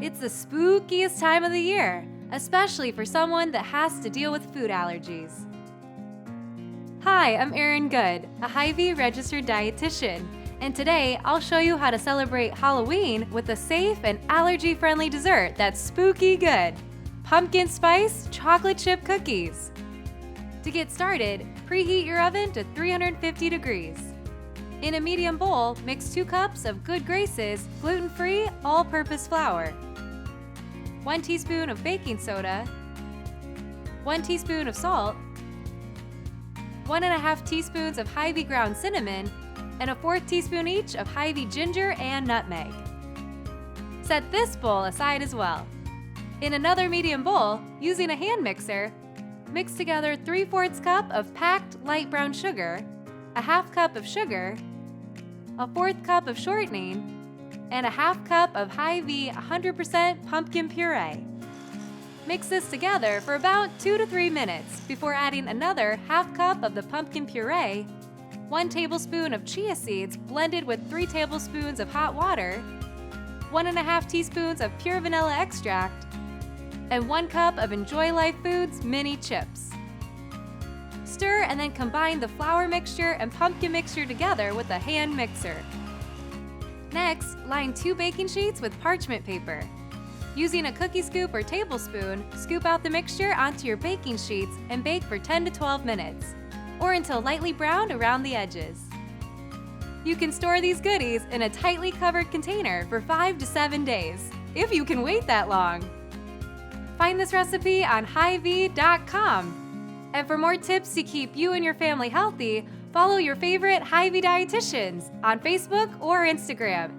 It's the spookiest time of the year, especially for someone that has to deal with food allergies. Hi, I'm Erin Good, a Hy-Vee registered dietitian, and today I'll show you how to celebrate Halloween with a safe and allergy-friendly dessert that's spooky good: pumpkin spice chocolate chip cookies. To get started, preheat your oven to 350 degrees. In a medium bowl, mix 2 cups of Good Grace's gluten-free all-purpose flour, 1 teaspoon of baking soda, 1 teaspoon of salt, 1½ teaspoons of Hy-Vee ground cinnamon, and a 1/4 teaspoon each of Hy-Vee ginger and nutmeg. Set this bowl aside as well. In another medium bowl, using a hand mixer, mix together 3/4 cup of packed light brown sugar, a 1/2 cup of sugar, a 1/4 cup of shortening, and a 1/2 cup of Hy-Vee 100% pumpkin puree. Mix this together for about 2 to 3 minutes before adding another 1/2 cup of the pumpkin puree, 1 tablespoon of chia seeds blended with 3 tablespoons of hot water, 1½ teaspoons of pure vanilla extract, and 1 cup of Enjoy Life Foods mini chips. Stir and then combine the flour mixture and pumpkin mixture together with a hand mixer. Next, line 2 baking sheets with parchment paper. Using a cookie scoop or tablespoon, scoop out the mixture onto your baking sheets and bake for 10 to 12 minutes, or until lightly browned around the edges. You can store these goodies in a tightly covered container for 5 to 7 days, if you can wait that long. Find this recipe on Hy-Vee.com. And for more tips to keep you and your family healthy, follow your favorite Hy-Vee dietitians on Facebook or Instagram